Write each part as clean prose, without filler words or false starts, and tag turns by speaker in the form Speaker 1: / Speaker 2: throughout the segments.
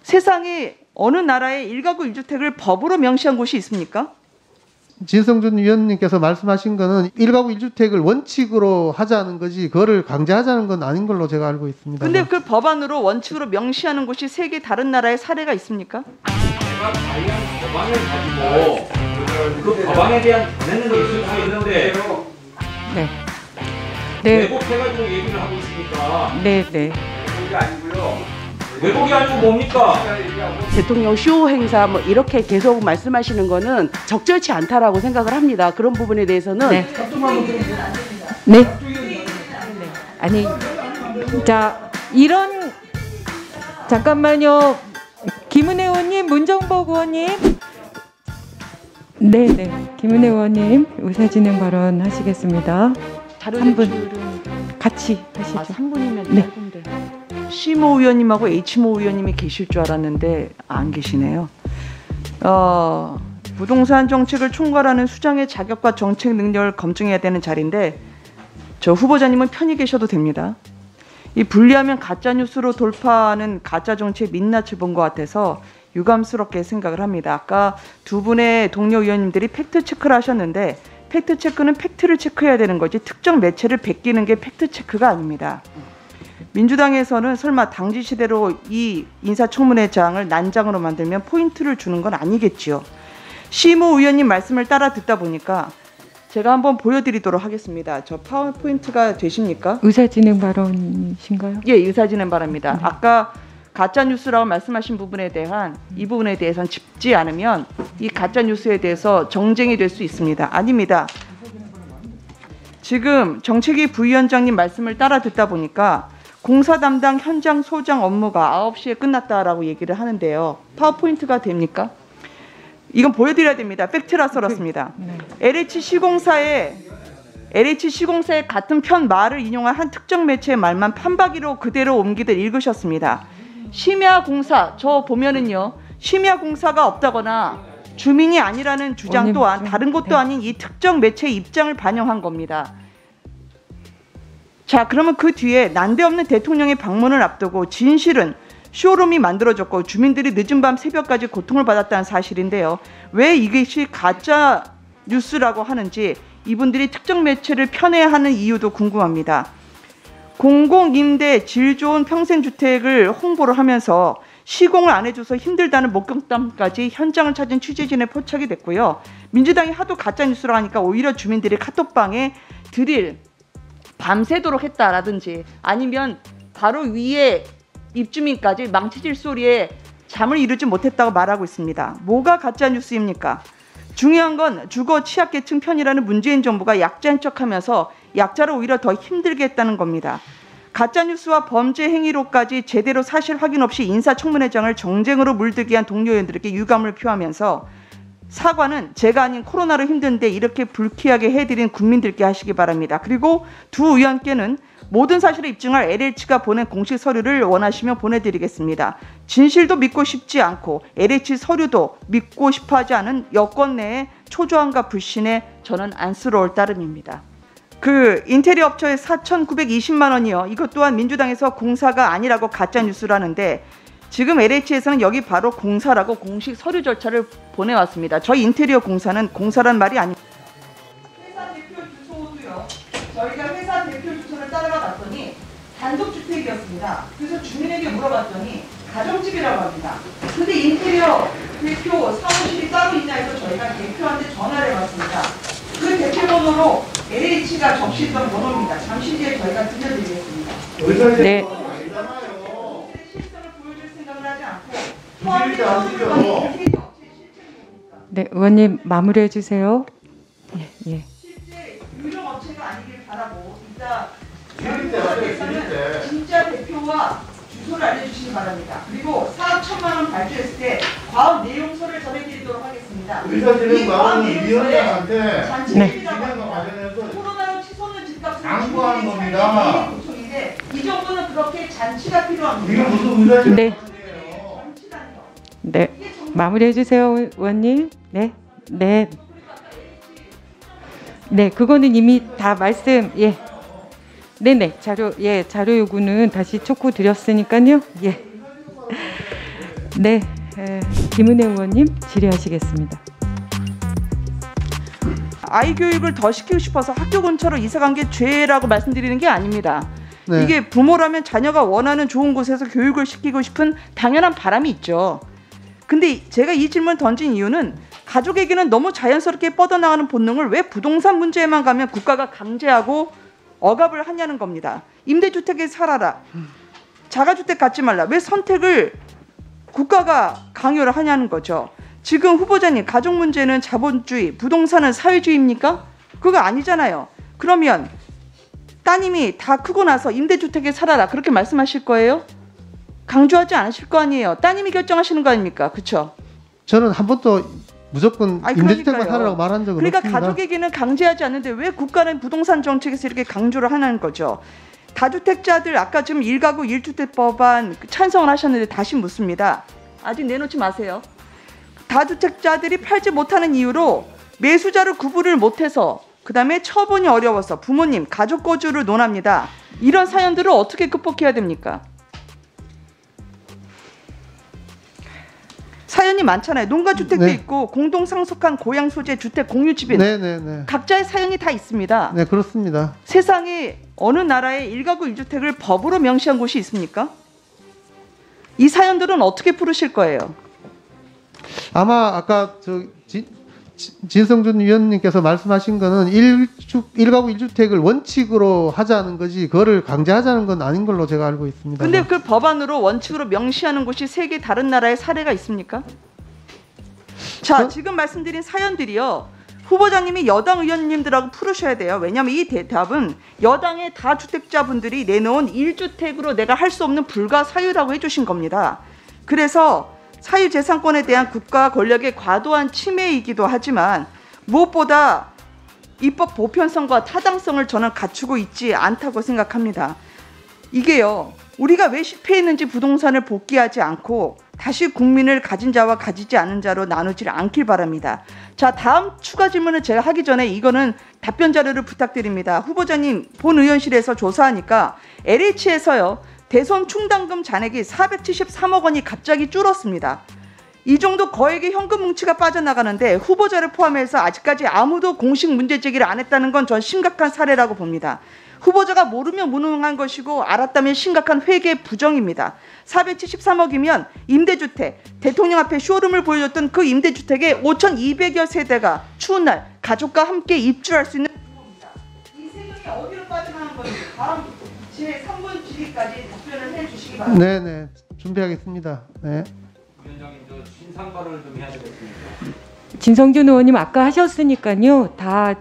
Speaker 1: 세상에 어느 나라에 1가구 1주택을 법으로 명시한 곳이 있습니까?
Speaker 2: 진성준 위원님께서 말씀하신 거는 1가구 1주택을 원칙으로 하자는 거지 그거를 강제하자는 건 아닌 걸로 제가 알고 있습니다.
Speaker 1: 근데 그 법안으로 원칙으로 명시하는 곳이 세계 다른 나라의 사례가 있습니까?
Speaker 3: 제가 발의한 법안을 가지고 그 법안에 대한 견해는 있을 수 있는데
Speaker 4: 네. 네.
Speaker 3: 왜곡해가지고 얘기를 하고 있으니까.
Speaker 4: 네, 네.
Speaker 3: 왜곡이 아니고요. 왜곡이 아니고 뭡니까?
Speaker 5: 대통령 쇼 행사 뭐 이렇게 계속 말씀하시는 거는 적절치 않다라고 생각을 합니다. 그런 부분에 대해서는
Speaker 4: 네. 네. 아니, 자, 이런 잠깐만요. 김은혜 의원님, 문정복 의원님. 네, 네. 김은혜 의원님 의사진행 발언 하시겠습니다. 한 분 같이 하시죠.
Speaker 1: 3분이면
Speaker 4: 네.
Speaker 1: 짧은데. C모 의원님하고 H모 의원님이 계실 줄 알았는데 안 계시네요. 부동산 정책을 총괄하는 수장의 자격과 정책 능력을 검증해야 되는 자리인데 저 후보자님은 편히 계셔도 됩니다. 이 분리하면 가짜 뉴스로 돌파하는 가짜 정치의 민낯을 본 것 같아서 유감스럽게 생각을 합니다. 아까 두 분의 동료 의원님들이 팩트 체크를 하셨는데 팩트 체크는 팩트를 체크해야 되는 거지 특정 매체를 베끼는 게 팩트 체크가 아닙니다. 민주당에서는 설마 당지시대로 이 인사청문회장을 난장으로 만들면 포인트를 주는 건 아니겠지요. C모 의원님 말씀을 따라 듣다 보니까 제가 한번 보여드리도록 하겠습니다. 저 파워포인트가 되십니까?
Speaker 4: 의사진행 발언이신가요?
Speaker 1: 예, 의사진행 바랍니다. 아까 가짜뉴스라고 말씀하신 부분에 대한 이 부분에 대해서는 짚지 않으면 이 가짜뉴스에 대해서 정쟁이 될 수 있습니다. 아닙니다. 지금 정책위 부위원장님 말씀을 따라 듣다 보니까 공사 담당 현장 소장 업무가 9시에 끝났다라고 얘기를 하는데요. 파워포인트가 됩니까? 이건 보여드려야 됩니다. 팩트라서 그렇습니다. LH 시공사의 같은 편 말을 인용한 한 특정 매체의 말만 판박이로 그대로 옮기듯 읽으셨습니다. 심야공사 저 보면은요. 심야공사가 없다거나 주민이 아니라는 주장 또한 다른 곳도 아닌 이 특정 매체의 입장을 반영한 겁니다. 자, 그러면 그 뒤에 난데없는 대통령의 방문을 앞두고 진실은 쇼룸이 만들어졌고 주민들이 늦은 밤 새벽까지 고통을 받았다는 사실인데요. 왜 이것이 가짜 뉴스라고 하는지 이분들이 특정 매체를 편애하는 이유도 궁금합니다. 공공임대 질 좋은 평생주택을 홍보를 하면서 시공을 안 해줘서 힘들다는 목격담까지 현장을 찾은 취재진에 포착이 됐고요. 민주당이 하도 가짜뉴스라고 하니까 오히려 주민들이 카톡방에 드릴 밤새도록 했다라든지 아니면 바로 위에 입주민까지 망치질 소리에 잠을 이루지 못했다고 말하고 있습니다. 뭐가 가짜뉴스입니까? 중요한 건 주거 취약계층 편이라는 문재인 정부가 약자인 척하면서 약자를 오히려 더 힘들게 했다는 겁니다. 가짜뉴스와 범죄 행위로까지 제대로 사실 확인 없이 인사청문회장을 정쟁으로 물들게 한 동료 의원들에게 유감을 표하면서 사과는 제가 아닌 코로나로 힘든데 이렇게 불쾌하게 해드린 국민들께 하시기 바랍니다. 그리고 두 의원께는 모든 사실을 입증할 LH가 보낸 공식 서류를 원하시면 보내드리겠습니다. 진실도 믿고 싶지 않고 LH 서류도 믿고 싶어하지 않은 여권 내의 초조함과 불신에 저는 안쓰러울 따름입니다. 그 인테리어 업체의 4,920만 원이요. 이것 또한 민주당에서 공사가 아니라고 가짜뉴스라는데 지금 LH에서는 여기 바로 공사라고 공식 서류 절차를 보내왔습니다. 저희 인테리어 공사는 공사란 말이 아닙니다. 회사 대표 주소도요. 저희가 회사 대표 주소를 따라가 봤더니 단독주택이었습니다. 그래서 주민에게 물어봤더니 가정집이라고 합니다. 근데 인테리어 대표 사무실이 따로 있냐 해서 저희가 대표한테 전화를 해봤습니다. 그 대표 번호로 LH가 적시했던 번호입니다. 잠시 뒤에 저희가 들려드리겠습니다.
Speaker 4: 네. 네, 의원님 마무리해 주세요. 예.
Speaker 1: 실제 유령 업체가 아니길 바라고 이따 대표께서는 진짜 대표와 주소를 알려주시기 바랍니다. 그리고 4천만 원 발주했을 때 과업 내용서를 전해드리도록 하겠습니다. 이 과업 내용서에 잔치비라고 코로나로 치솟는 집값을
Speaker 6: 양보하는 겁니다.
Speaker 1: 이 정도는 그렇게 잔치가 필요합니다.
Speaker 6: 이게 무슨 의사지?
Speaker 4: 네. 네. 마무리해 주세요, 의원님. 네. 네. 네, 그거는 이미 다 말씀, 예. 네네, 자료 요구는 다시 촉구 드렸으니까요. 예. 네, 김은혜 의원님 질의하시겠습니다.
Speaker 1: 아이 교육을 더 시키고 싶어서 학교 근처로 이사간 게 죄라고 말씀드리는 게 아닙니다.
Speaker 2: 네.
Speaker 1: 이게 부모라면 자녀가 원하는 좋은 곳에서 교육을 시키고 싶은 당연한 바람이 있죠. 근데 제가 이 질문을 던진 이유는 가족에게는 너무 자연스럽게 뻗어나가는 본능을 왜 부동산 문제에만 가면 국가가 강제하고 억압을 하냐는 겁니다. 임대주택에 살아라, 자가주택 갖지 말라, 왜 선택을 국가가 강요를 하냐는 거죠. 지금 후보자님, 가족 문제는 자본주의, 부동산은 사회주의입니까? 그거 아니잖아요. 그러면 따님이 다 크고 나서 임대주택에 살아라 그렇게 말씀하실 거예요? 강조하지 않으실 거 아니에요. 따님이 결정하시는 거 아닙니까? 그렇죠?
Speaker 2: 저는 한 번도 무조건 임대주택만
Speaker 1: 그러니까요.
Speaker 2: 살아라고 말한 적은
Speaker 1: 그러니까
Speaker 2: 없습니다.
Speaker 1: 가족에게는 강제하지 않는데 왜 국가는 부동산 정책에서 이렇게 강조를 하는 거죠? 다주택자들 아까 지금 1가구 1주택 법안 찬성을 하셨는데 다시 묻습니다. 아직 내놓지 마세요. 다주택자들이 팔지 못하는 이유로 매수자를 구분을 못해서, 그 다음에 처분이 어려워서 부모님, 가족 거주를 논합니다. 이런 사연들을 어떻게 극복해야 됩니까? 사연이 많잖아요. 농가주택도
Speaker 2: 네.
Speaker 1: 있고 공동상속한 고양 소재 주택 공유집인
Speaker 2: 네네네.
Speaker 1: 각자의 사연이 다 있습니다.
Speaker 2: 네, 그렇습니다.
Speaker 1: 세상에 어느 나라에 1가구 1주택을 법으로 명시한 곳이 있습니까? 이 사연들은 어떻게 풀으실 거예요?
Speaker 2: 아마 아까 진성준 위원님께서 말씀하신 거는 1가구 1주택을 원칙으로 하자는 거지 그거를 강제하자는 건 아닌 걸로 제가 알고 있습니다.
Speaker 1: 근데 그 법안으로 원칙으로 명시하는 곳이 세계 다른 나라의 사례가 있습니까? 자, 지금 말씀드린 사연들이요, 후보자님이 여당 의원님들하고 풀으셔야 돼요. 왜냐하면 이 대답은 여당의 다주택자분들이 내놓은 1주택으로 내가 할 수 없는 불가사유라고 해주신 겁니다. 그래서 사유재산권에 대한 국가 권력의 과도한 침해이기도 하지만 무엇보다 입법 보편성과 타당성을 저는 갖추고 있지 않다고 생각합니다. 이게요, 우리가 왜 실패했는지 부동산을 복귀하지 않고 다시 국민을 가진 자와 가지지 않은 자로 나누지 않길 바랍니다. 자, 다음 추가 질문을 제가 하기 전에 이거는 답변 자료를 부탁드립니다. 후보자님, 본 의원실에서 조사하니까 LH에서요, 대손 충당금 잔액이 473억 원이 갑자기 줄었습니다. 이 정도 거액의 현금 뭉치가 빠져나가는데 후보자를 포함해서 아직까지 아무도 공식 문제 제기를 안 했다는 건 전 심각한 사례라고 봅니다. 후보자가 모르면 무능한 것이고 알았다면 심각한 회계 부정입니다. 473억이면 임대주택, 대통령 앞에 쇼룸을 보여줬던 그 임대주택에 5,200여 세대가 추운 날 가족과 함께 입주할 수 있는 규모입니다. 이 세금이 어디로 빠져나간 건지 다음 제3번 질의까지 답변을 해주시기 바랍니다.
Speaker 2: 네네, 준비하겠습니다. 네.
Speaker 3: 위원장님, 저 신상 발언을 좀 해야 되겠습니다.
Speaker 4: 진성준 의원님 아까 하셨으니까요. 다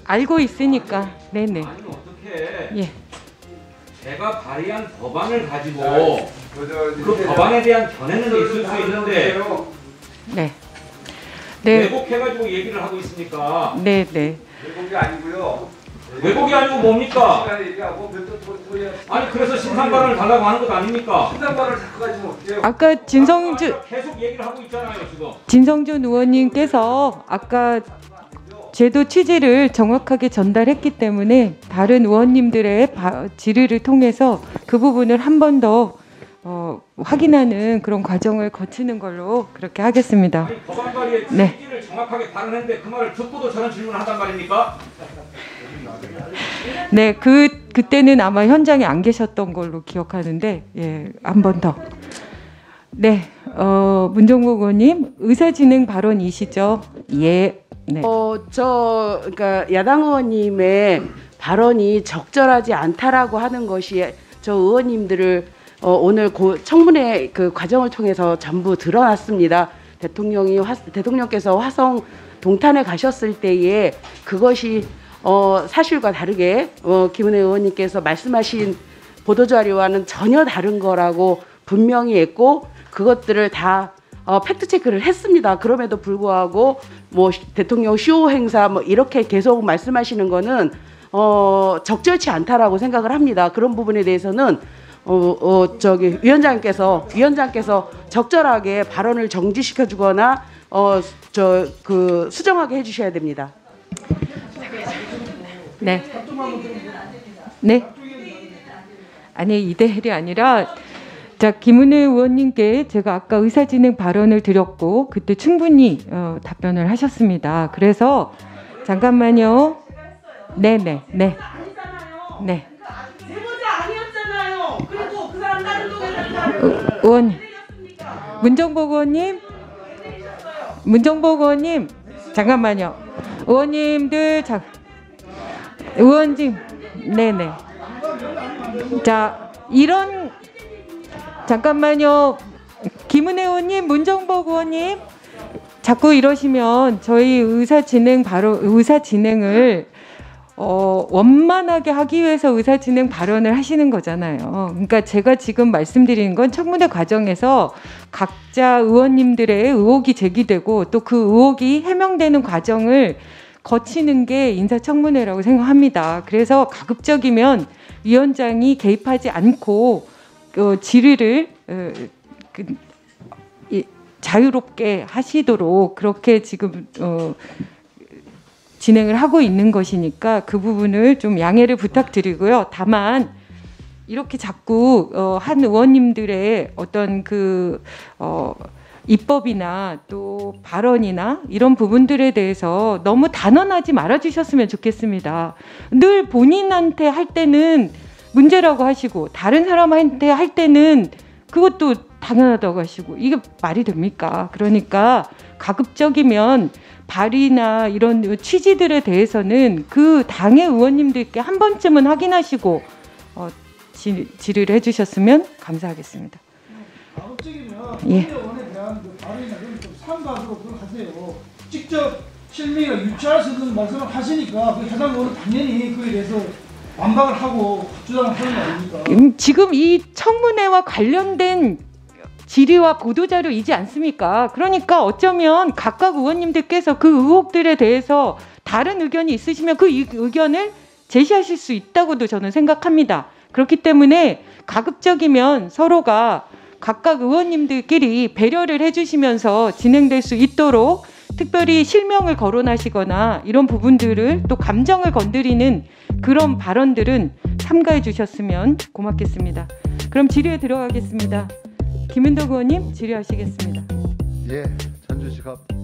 Speaker 4: 알고 있으니까. 네네.
Speaker 3: 아니 어떻게
Speaker 4: 예.
Speaker 3: 제가 발의한 법안을 가지고 그 법안에 대한 견해는 있을 수 있는데
Speaker 4: 네. 네.
Speaker 3: 왜곡해가지고 얘기를 하고 있습니까?
Speaker 4: 네네.
Speaker 6: 외국이 아니고요.
Speaker 3: 왜곡이 아니고 뭡니까?
Speaker 6: 시간에 얘기하고 몇번 소리야.
Speaker 3: 아니 그래서 신상 발언을 달라고 하는 것 아닙니까?
Speaker 6: 신상발을 자꾸 가지면 어때요?
Speaker 4: 아까
Speaker 3: 계속 얘기를 하고 있잖아요 지금.
Speaker 4: 진성준 의원님께서 아까 제도 취지를 정확하게 전달했기 때문에 다른 의원님들의 질의를 통해서 그 부분을 한 번 더 확인하는 그런 과정을 거치는 걸로 그렇게 하겠습니다.
Speaker 3: 아니 법안 발의의
Speaker 4: 네.
Speaker 3: 취지를 정확하게 발언했는데 그 말을 듣고도 저런 질문을 한단 말입니까?
Speaker 4: 네, 그때는 아마 현장에 안 계셨던 걸로 기억하는데, 예, 한 번 더. 네, 문정국 의원님 의사진행 발언이시죠? 예. 네.
Speaker 5: 그러니까 야당 의원님의 발언이 적절하지 않다라고 하는 것이 저 의원님들을 오늘 청문회 그 과정을 통해서 전부 드러났습니다. 대통령께서 화성 동탄에 가셨을 때에 그것이 사실과 다르게 김은혜 의원님께서 말씀하신 보도자료와는 전혀 다른 거라고 분명히 했고 그것들을 다 팩트 체크를 했습니다. 그럼에도 불구하고 뭐 대통령 쇼 행사 뭐 이렇게 계속 말씀하시는 거는 적절치 않다라고 생각을 합니다. 그런 부분에 대해서는 위원장께서 적절하게 발언을 정지시켜주거나 수정하게 해주셔야 됩니다.
Speaker 4: 네. 네. 아니 2대1이 아니라 자, 김은혜 의원님께 제가 아까 의사진행 발언을 드렸고 그때 충분히 답변을 하셨습니다. 그래서 잠깐만요. 네네 네. 네.
Speaker 7: 제보자 아니었잖아요. 그리고 그 사람 다른 쪽에서
Speaker 4: 의원님, 문정복 의원님, 문정복 의원님, 잠깐만요. 의원님들, 의원님, 네네. 자, 이런 잠깐만요. 김은혜 의원님, 문정복 의원님, 자꾸 이러시면 저희 의사진행을 원만하게 하기 위해서 의사진행 발언을 하시는 거잖아요. 그러니까 제가 지금 말씀드리는 건 청문회 과정에서 각자 의원님들의 의혹이 제기되고 또 그 의혹이 해명되는 과정을 거치는 게 인사청문회라고 생각합니다. 그래서 가급적이면 위원장이 개입하지 않고 질의를 자유롭게 하시도록 그렇게 지금 진행을 하고 있는 것이니까 그 부분을 좀 양해를 부탁드리고요. 다만 이렇게 자꾸 한 의원님들의 어떤 입법이나 또 발언이나 이런 부분들에 대해서 너무 단언하지 말아주셨으면 좋겠습니다. 늘 본인한테 할 때는 문제라고 하시고 다른 사람한테 할 때는 그것도 당연하다고 하시고 이게 말이 됩니까? 그러니까 가급적이면 발의나 이런 취지들에 대해서는 그 당의 의원님들께 한 번쯤은 확인하시고 질의를 해주셨으면 감사하겠습니다.
Speaker 8: 가급적이면
Speaker 4: 예.
Speaker 8: 의원에 대한 그 발의나 이런 좀 삼가하도록 그걸 하세요. 직접 실명이나 유추할 수 있는 말씀을 하시니까 그 해당 의원은 당연히 그에 대해서 반박을 하고 주장을 하는 거 아닙니까?
Speaker 4: 지금 이 청문회와 관련된 질의와 보도자료이지 않습니까? 그러니까 어쩌면 각각 의원님들께서 그 의혹들에 대해서 다른 의견이 있으시면 그 의견을 제시하실 수 있다고도 저는 생각합니다. 그렇기 때문에 가급적이면 서로가 각각 의원님들끼리 배려를 해주시면서 진행될 수 있도록 특별히 실명을 거론하시거나 이런 부분들을 또 감정을 건드리는 그런 발언들은 삼가해 주셨으면 고맙겠습니다. 그럼 질의에 들어가겠습니다. 김은덕 의원님 질의하시겠습니다.
Speaker 2: 예, 전주시갑